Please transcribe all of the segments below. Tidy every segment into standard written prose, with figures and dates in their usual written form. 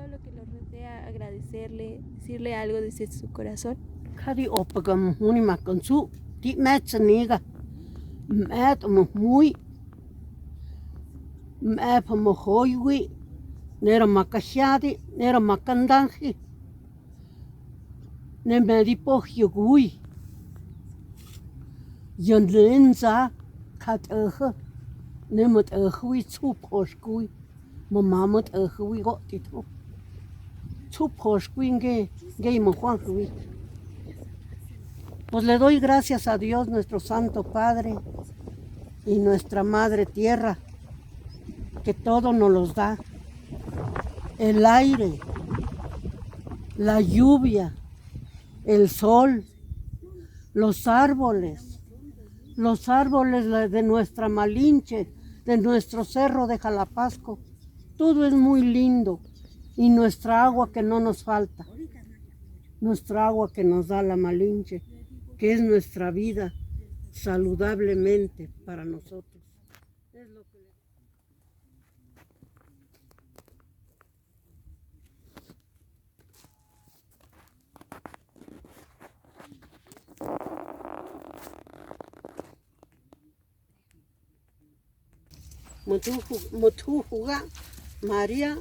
todo lo que lo rodea, agradecerle, decirle algo desde su corazón. Kadi opagam huni makansu ti metsaniga met muy mepa mohoywi nera makashadi nera makandanji ne medipo hyugui yonlenza katøhe ne mot hui tsuposhkui mamamot hui gotito tsuposhkui nge mohuanhui. Pues le doy gracias a Dios, nuestro Santo Padre y nuestra Madre Tierra, que todo nos los da. El aire, la lluvia, el sol, los árboles de nuestra Malinche, de nuestro cerro de Jalapasco. Todo es muy lindo y nuestra agua que no nos falta, nuestra agua que nos da la Malinche, que es nuestra vida saludablemente para nosotros. Es lo que Mutujuga María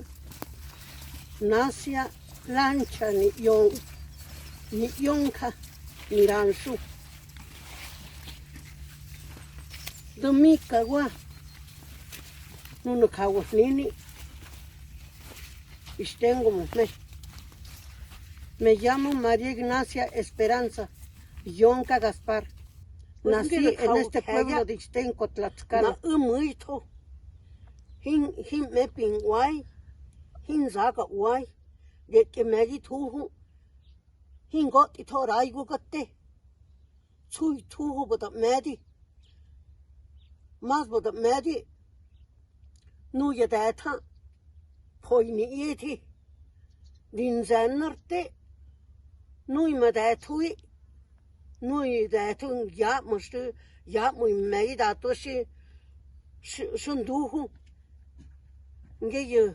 Nacia Lancha ni yonka Miransu Domika wa Nuno kawas nini Istengo me llamo María Ignacia Esperanza Yonka Gaspar. Nací en este pueblo de Ixtenco, Tlaxcala. Hin me pinguay, hin zaga uay, de que me tuju, hin got it or I go gotte. Tui tuju but up medi. Mas but up medi. Nu ya data, poini eti. Din zanarte, nu ima datui. Nu i datun ya mustu, ya muy mei datoshi, shunduhu. Nge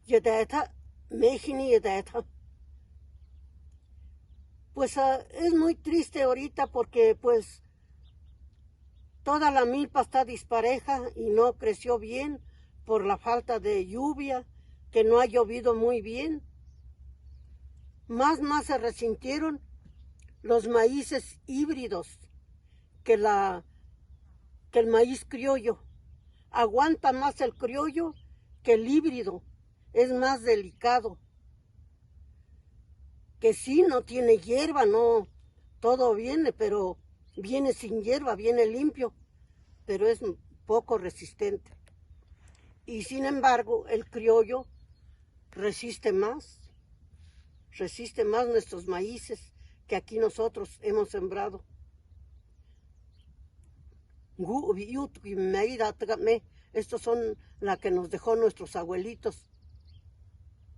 ya data, mejini ya data. Pues es muy triste ahorita porque pues toda la milpa está dispareja y no creció bien por la falta de lluvia, que no ha llovido muy bien. Más se resintieron los maíces híbridos que el maíz criollo. Aguanta más el criollo que el híbrido, es más delicado. Que sí, no tiene hierba, no, todo viene, pero viene sin hierba, viene limpio, pero es poco resistente. Y sin embargo, el criollo resiste más nuestros maíces que aquí nosotros hemos sembrado. Estos son la que nos dejó nuestros abuelitos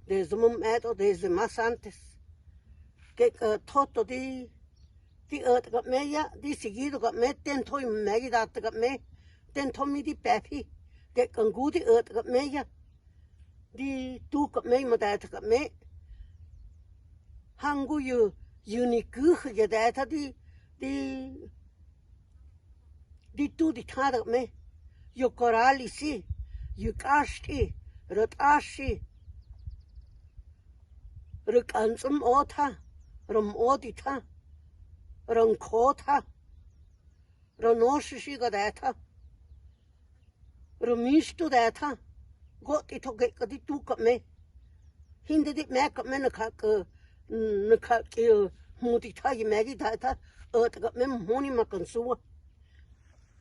desde más antes. Que todo di seguido tento y me tento mi di pepi que cangudi di tu me hangu unique ya data di tu di tada me yo corali si yo kashti rotashi rukansum ota rom odita rom kota ronoshi ga data romistu data got ito ge di tu me hindi di me nakak mutita y megi data me moni makansua.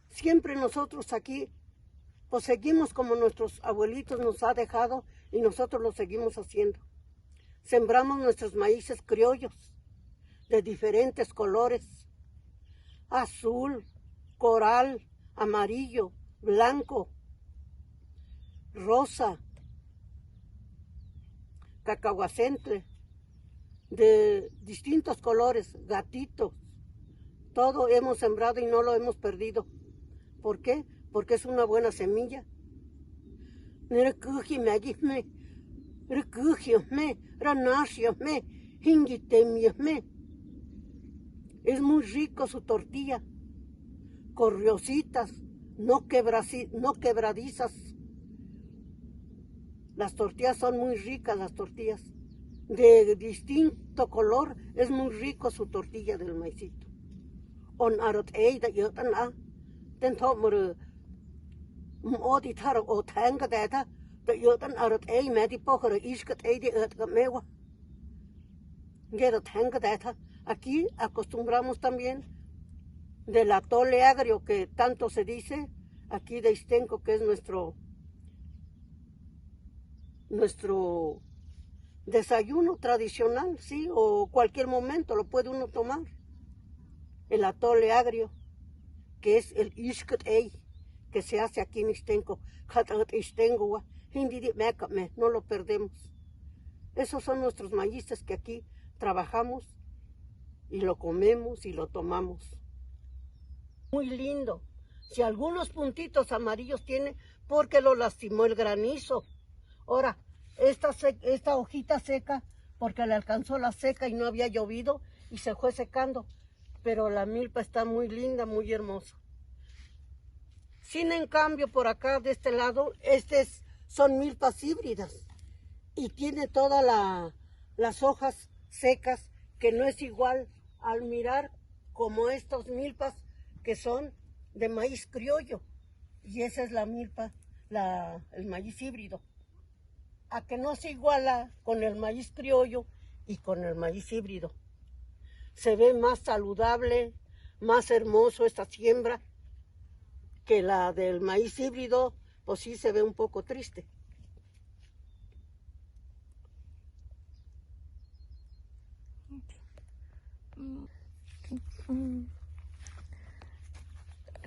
Siempre nosotros aquí pues seguimos como nuestros abuelitos nos ha dejado y nosotros lo seguimos haciendo. Sembramos nuestros maíces criollos de diferentes colores, azul, coral, amarillo, blanco, rosa, cacahuacentle, de distintos colores, gatitos. Todo hemos sembrado y no lo hemos perdido. ¿Por qué? Porque es una buena semilla. Recugiosme, ranashiosme, hingitemiosme. Es muy rico su tortilla, corriositas, no quebradizas. Las tortillas son muy ricas, las tortillas. De distinto color, es muy rico su tortilla del maicito. On arot da yotan a, ten tomor oditar o tanga data, da yotan arot medi pojero iskat de mewa. Gero tanga data. Aquí acostumbramos también del atole agrio que tanto se dice, aquí de Ixtenco, que es nuestro desayuno tradicional, sí, o cualquier momento lo puede uno tomar. El atole agrio, que es el Ixkatey, que se hace aquí en Ixtenco. No lo perdemos. Esos son nuestros maíces que aquí trabajamos y lo comemos y lo tomamos. Muy lindo. Si algunos puntitos amarillos tiene, porque lo lastimó el granizo. Ahora, esta hojita seca, porque le alcanzó la seca y no había llovido y se fue secando. Pero la milpa está muy linda, muy hermosa. Sin en cambio, por acá de este lado, son milpas híbridas. Y tiene todas las hojas secas, que no es igual al mirar como estos milpas que son de maíz criollo. Y esa es la milpa, el maíz híbrido. A que no se iguala con el maíz criollo y con el maíz híbrido. Se ve más saludable, más hermoso esta siembra que la del maíz híbrido, pues sí se ve un poco triste.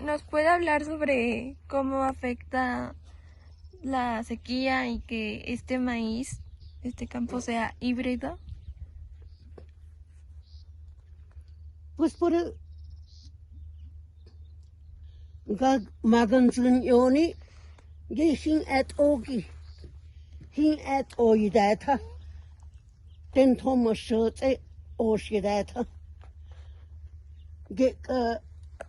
¿Nos puede hablar sobre cómo afecta la sequía y que este maíz, este campo sea híbrido? Pues por el maganzun yoni hin et ogi data ten thomas shote oshi data ge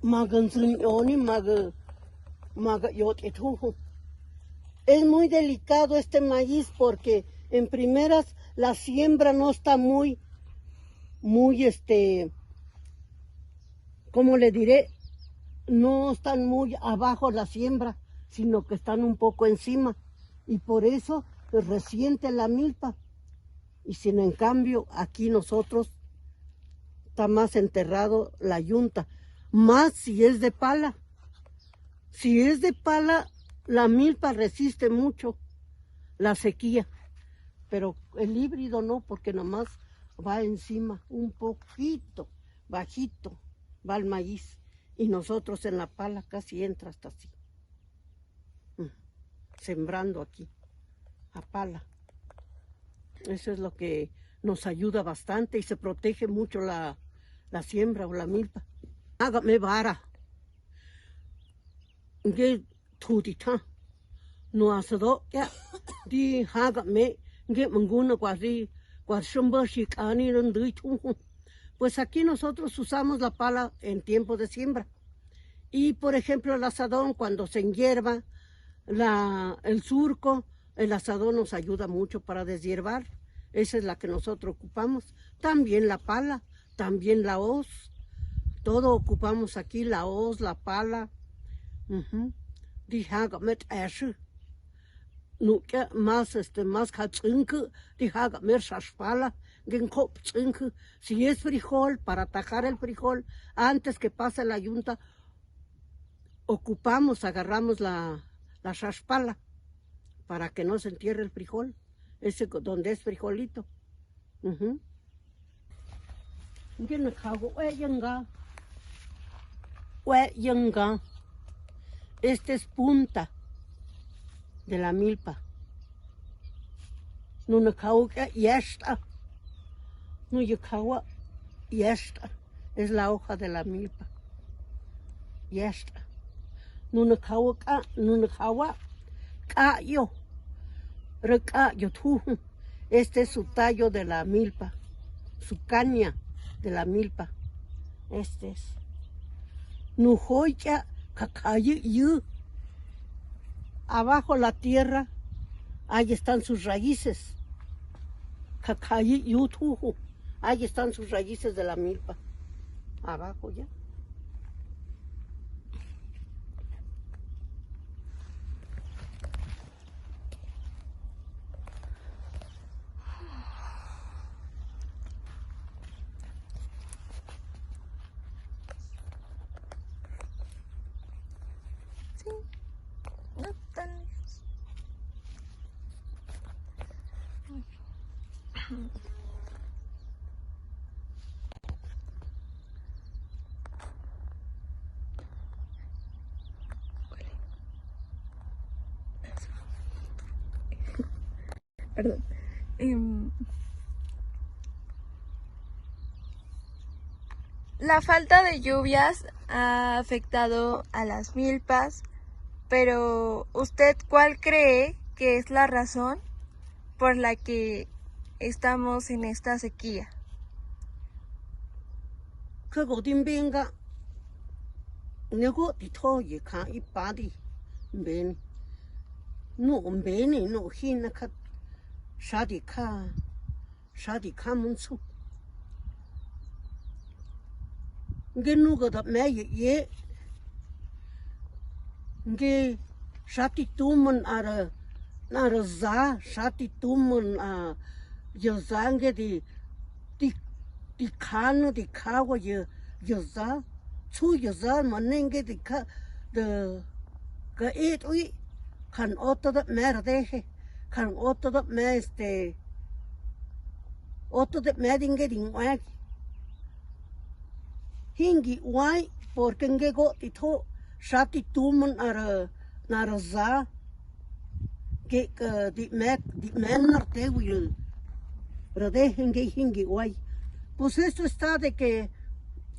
maganzun yoni maga yote tuhu. Es muy delicado este maíz porque en primeras la siembra no está muy ¿cómo le diré? No están muy abajo la siembra, sino que están un poco encima. Y por eso resiente la milpa. Y sin en cambio, aquí nosotros está más enterrado la yunta. Más si es de pala. Si es de pala, la milpa resiste mucho la sequía. Pero el híbrido no, porque nomás va encima, un poquito, bajito, va el maíz. Y nosotros en la pala casi entra hasta así. Sembrando aquí, a pala. Eso es lo que nos ayuda bastante y se protege mucho la siembra o la milpa. Hágame vara. Que tutita. No asado ya. Di hágame. Que manguna cuasi. Pues aquí nosotros usamos la pala en tiempo de siembra. Y por ejemplo el asadón cuando se enhierba, el surco, el asadón nos ayuda mucho para deshiervar. Esa es la que nosotros ocupamos. También la pala, también la hoz. Todo ocupamos aquí, la hoz, la pala. Más katzinke, si es frijol, para atajar el frijol, antes que pase la yunta, agarramos la shashpala, para que no se entierre el frijol, ese donde es frijolito. Este es punta de la milpa. No es la hoja de la milpa. Este es su tallo de la milpa, su caña de la milpa. Este es. Nujoya kakayu. Abajo la tierra, ahí están sus raíces. Kakayu tuju. Ahí están sus raíces de la milpa. Abajo ya. Sí, no tan lejos. Perdón. La falta de lluvias ha afectado a las milpas, pero ¿usted cuál cree que es la razón por la que estamos en esta sequía? 그거 딘뱅가 내고 디토이 카 이빠디 벤 노 벤이 노 히나카 샤디카 문수 이게 누가다 매예 이게 샤티 투문 아라 나라자 샤티 투문 아 여자게 di khano di khawa yoza chu yoza manenge di kha de ka et ui kan otto da mer de kan otto da me otto da me dinge ding wa hingi wai porque nge go ti tho shati tumun ara naraza que di me narte wil rode hingi wai. Pues esto está de que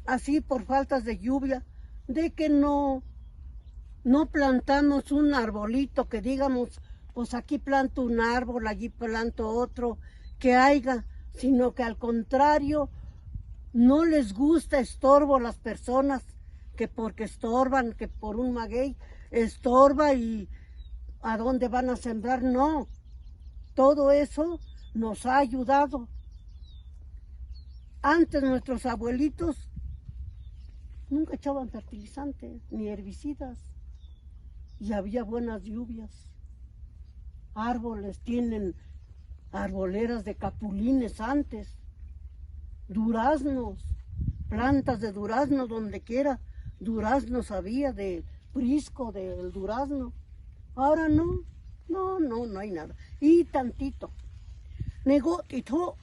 así por faltas de lluvia, de que no plantamos un arbolito que digamos, pues aquí planto un árbol, allí planto otro, que haya, sino que al contrario, no les gusta, estorbo a las personas, que porque estorban, que por un maguey estorba y a dónde van a sembrar, no. Todo eso nos ha ayudado. Antes nuestros abuelitos nunca echaban fertilizantes ni herbicidas y había buenas lluvias. Árboles tienen arboleras de capulines antes, duraznos, plantas de durazno donde quiera, duraznos había de prisco, del durazno. Ahora no hay nada. Y tantito. Nego tito.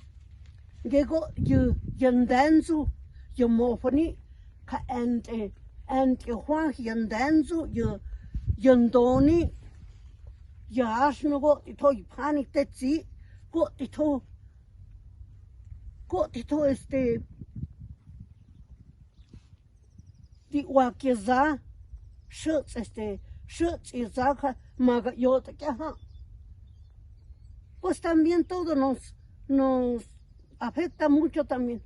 Llegó yandanzu, yo mofoni, ka ante Juan yandanzu, yo yandoni, ya asno go tito y panik tetsi, go tito di wakiza, shutz izaka, maga yota kaha. Pues también todo nos afecta mucho también.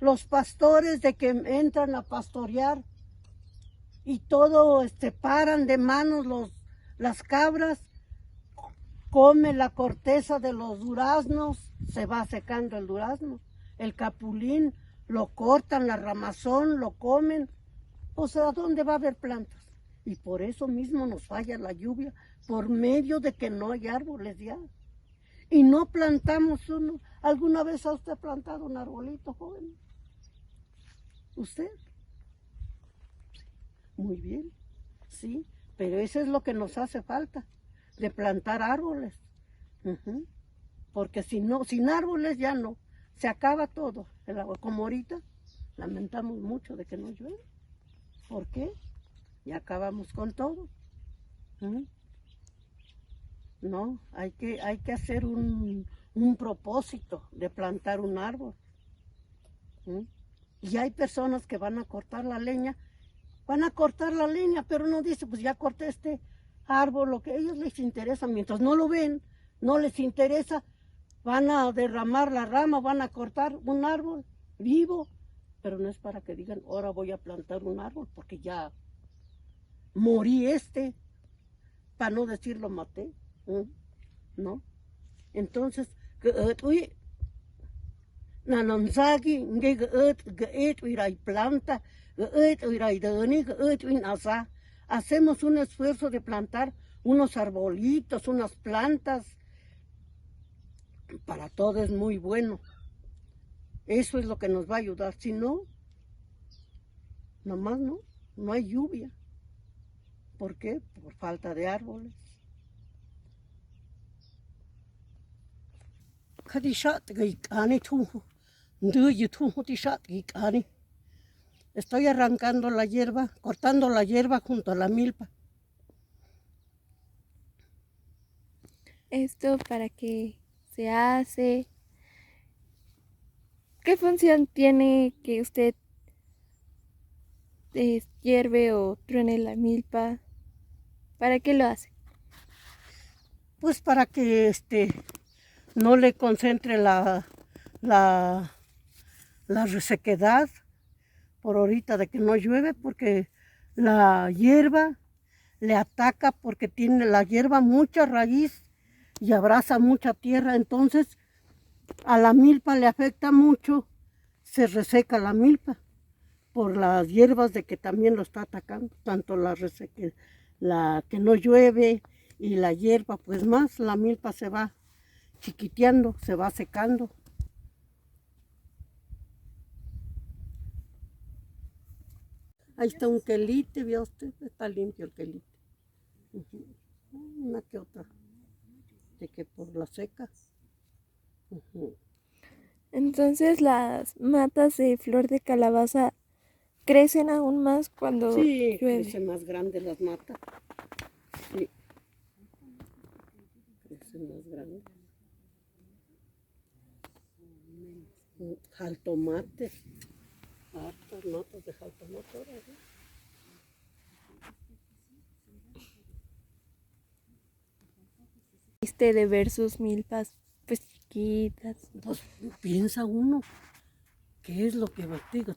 Los pastores de que entran a pastorear y todo paran de manos las cabras, come la corteza de los duraznos, se va secando el durazno, el capulín, lo cortan, la ramazón, lo comen. Pues ¿a dónde va a haber plantas? Y por eso mismo nos falla la lluvia, por medio de que no hay árboles ya. Y no plantamos uno. ¿Alguna vez ha usted plantado un arbolito, joven? ¿Usted? Muy bien, sí, pero eso es lo que nos hace falta, de plantar árboles. Porque sin árboles ya no, se acaba todo. El agua, como ahorita, lamentamos mucho de que no llueve. ¿Por qué? Ya acabamos con todo. No, hay que hacer un propósito de plantar un árbol. Y hay personas que van a cortar la leña, pero no dice, pues ya corté este árbol, lo que a ellos les interesa, mientras no lo ven, no les interesa, van a derramar la rama, van a cortar un árbol vivo, pero no es para que digan, ahora voy a plantar un árbol, porque ya morí para no decir lo maté, ¿no? Entonces, nanonsagi, planta, hacemos un esfuerzo de plantar unos arbolitos, unas plantas, para todo es muy bueno. Eso es lo que nos va a ayudar. Si no, nomás no hay lluvia. ¿Por qué? Por falta de árboles. Estoy arrancando la hierba, cortando la hierba junto a la milpa. ¿Esto para qué se hace? ¿Qué función tiene que usted hierve o truene la milpa? ¿Para qué lo hace? Pues para que no le concentre la resequedad por ahorita de que no llueve, porque la hierba le ataca porque tiene la hierba mucha raíz y abraza mucha tierra, entonces a la milpa le afecta mucho, se reseca la milpa por las hierbas de que también lo está atacando, tanto la que no llueve y la hierba, pues más la milpa se va chiquiteando, se va secando. Ahí está un quelite, ¿vio usted? Está limpio el quelite. Una que otra, de que por la seca. Entonces las matas de flor de calabaza crecen aún más cuando sí, llueve. Crecen más grandes las matas. Sí. Crecen más grandes. Jaltomate. Hartas matas de jaltomate ahora, ¿sí? De ver sus milpas pues chiquitas. Pues piensa uno, ¿qué es lo que va a decir?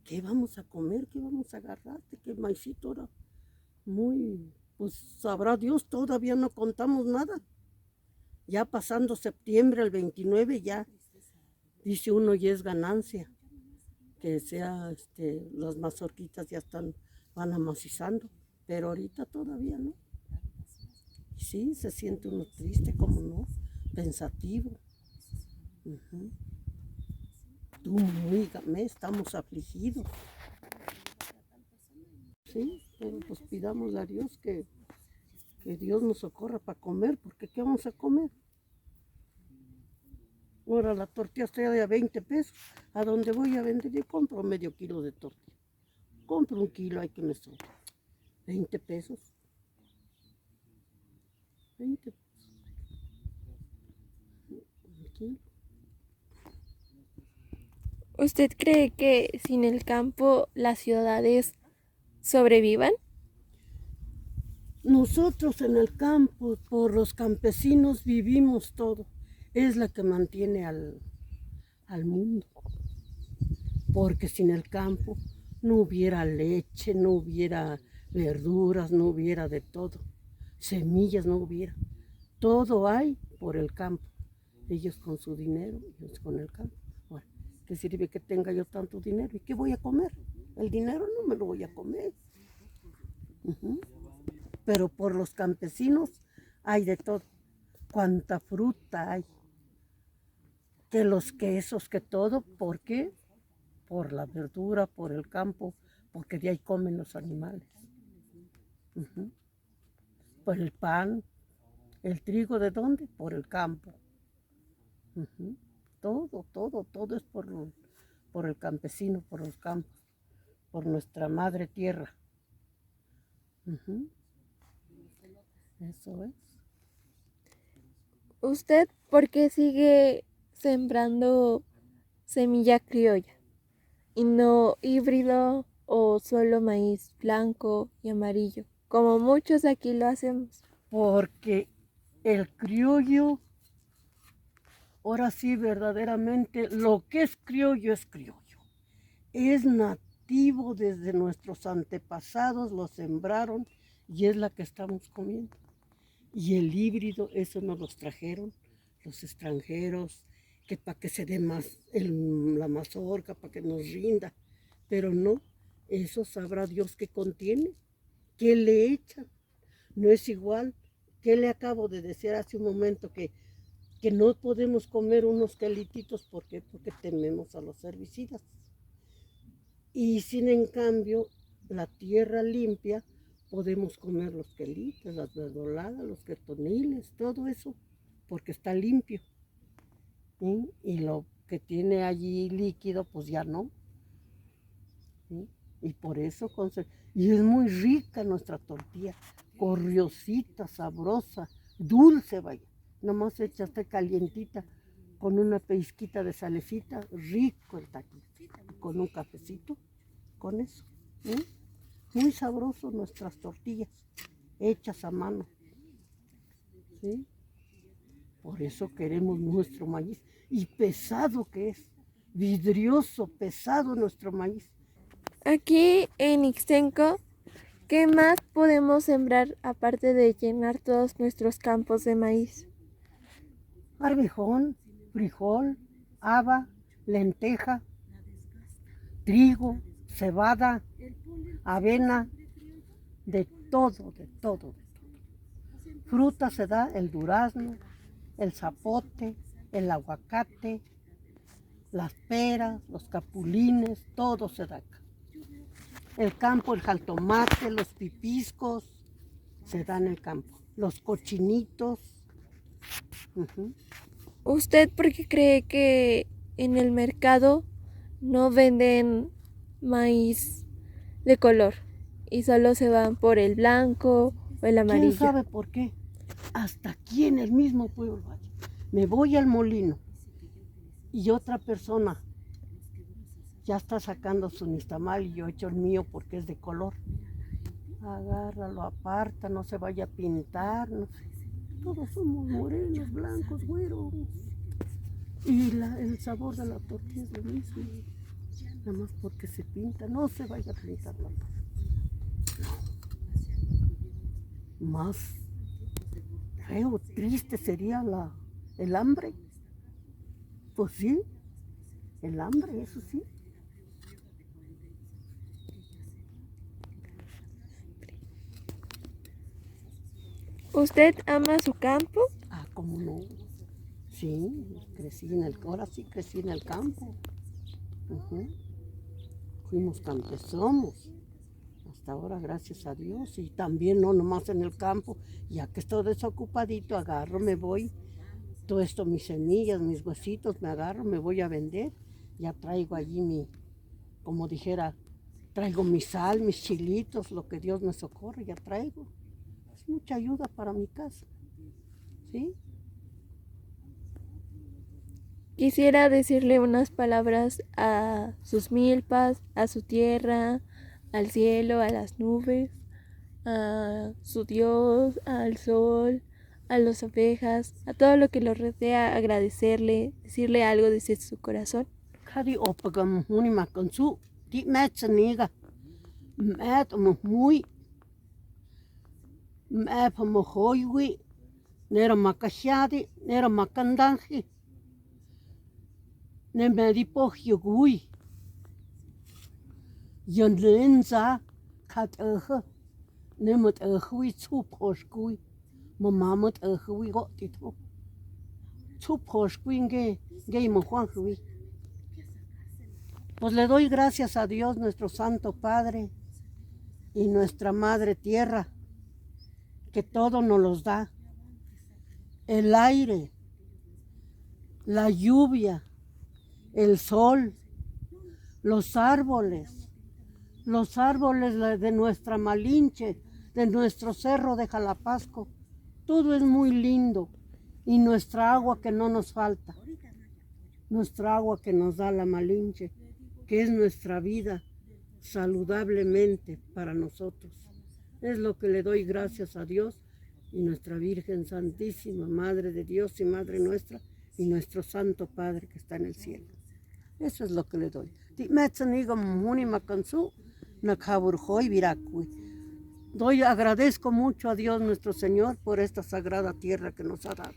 ¿Qué vamos a comer? ¿Qué vamos a agarrar? ¿Qué maicito ahora? Muy, pues sabrá Dios, todavía no contamos nada. Ya pasando septiembre, el 29, ya dice uno y es ganancia. Que sea, las mazorquitas ya van amacizando, pero ahorita todavía no. Sí, se siente uno triste, como no, pensativo. Tú, dígame, estamos afligidos. Sí, pero pues pidamos a Dios que Dios nos socorra para comer, porque ¿qué vamos a comer? Ahora la tortilla está de a 20 pesos. ¿A dónde voy a vender? Yo compro medio kilo de tortilla. Compro un kilo, hay que me sobra. 20 pesos. 20 pesos. Un kilo. ¿Usted cree que sin el campo las ciudades sobrevivan? Nosotros en el campo, por los campesinos vivimos todo. Es la que mantiene al mundo. Porque sin el campo no hubiera leche, no hubiera verduras, no hubiera de todo. Semillas no hubiera. Todo hay por el campo. Ellos con su dinero, ellos con el campo. Bueno, ¿qué sirve que tenga yo tanto dinero? ¿Y qué voy a comer? El dinero no me lo voy a comer. Pero por los campesinos hay de todo. Cuánta fruta hay. Que los quesos, que todo. ¿Por qué? Por la verdura, por el campo, porque de ahí comen los animales. Por el pan, el trigo, ¿de dónde? Por el campo. Todo es por el campesino, por los campos, por nuestra madre tierra. Eso es. ¿Usted por qué sigue sembrando semilla criolla y no híbrido o solo maíz blanco y amarillo, como muchos aquí lo hacemos? Porque el criollo Ahora sí, verdaderamente, lo que es criollo es criollo. Es nativo desde nuestros antepasados, lo sembraron y es la que estamos comiendo. Y el híbrido, eso nos los trajeron los extranjeros, que para que se dé más la mazorca, para que nos rinda. Pero no, eso sabrá Dios qué contiene, qué le echan. No es igual que le acabo de decir hace un momento que no podemos comer unos quelititos. ¿Por qué? Porque tememos a los herbicidas. Y sin en cambio, la tierra limpia, podemos comer los quelites, las verdolagas, los quetoniles, todo eso, porque está limpio. ¿Sí? Y lo que tiene allí líquido, pues ya no. ¿Sí? Y por eso, y es muy rica nuestra tortilla, corriosita, sabrosa, dulce, vaya. Nomás echaste calientita con una pizquita de salecita, rico el taquito, con un cafecito, con eso. ¿Sí? Muy sabroso nuestras tortillas, hechas a mano. ¿Sí? Por eso queremos nuestro maíz. Y pesado que es, vidrioso, pesado nuestro maíz. Aquí en Ixtenco, ¿qué más podemos sembrar aparte de llenar todos nuestros campos de maíz? Arvejón, frijol, haba, lenteja, trigo, cebada, avena, de todo, de todo, de todo. Fruta se da el durazno, el zapote, el aguacate, las peras, los capulines, todo se da acá. El campo, el jaltomate, los pipiscos, se da en el campo. Los cochinitos. Uh-huh. ¿Usted por qué cree que en el mercado no venden maíz de color y solo se van por el blanco o el amarillo? ¿Quién sabe por qué? Hasta aquí en el mismo pueblo. Me voy al molino y otra persona ya está sacando su nixtamal y yo echo el mío porque es de color. Agárralo, aparta, no se vaya a pintar. No sé. Todos somos morenos, blancos, güeros. Y el sabor de la tortilla es lo mismo. Nada más porque se pinta, no se vaya a pintar la tortilla. No. Más feo, triste sería el hambre. Pues sí, el hambre, eso sí. ¿Usted ama su campo? Ah, ¿cómo no? Sí, ahora sí crecí en el campo. Uh-huh. Fuimos campesinos. Hasta ahora, gracias a Dios. Y también no nomás en el campo. Ya que estoy desocupadito, agarro, me voy. Todo esto, mis semillas, mis huesitos, me agarro, me voy a vender. Ya traigo allí como dijera, traigo mi sal, mis chilitos, lo que Dios me socorre, ya traigo. Es mucha ayuda para mi casa. ¿Sí? Quisiera decirle unas palabras a sus milpas, a su tierra, al cielo, a las nubes, a su Dios, al sol, a las abejas, a todo lo que lo rodea, agradecerle, decirle algo desde su corazón. Kari opagam huni makansu, ti metsaniga, muy, mojoywi, nera makashadi, nera makandanji, ne medipo hyugui, yonlenza, kat nemut hui tsuposhgui, mamamut hui gotito, tsuposhgui nge mojuanjui. Pues le doy gracias a Dios, nuestro Santo Padre y nuestra Madre Tierra, que todo nos los da. El aire, la lluvia, el sol, los árboles de nuestra Malinche, de nuestro cerro de Jalapasco. Todo es muy lindo. Y nuestra agua que no nos falta, nuestra agua que nos da la Malinche, que es nuestra vida saludablemente para nosotros. Es lo que le doy gracias a Dios y nuestra Virgen Santísima, Madre de Dios y Madre nuestra, y nuestro Santo Padre que está en el cielo. Eso es lo que le doy. Agradezco mucho a Dios nuestro Señor por esta sagrada tierra que nos ha dado.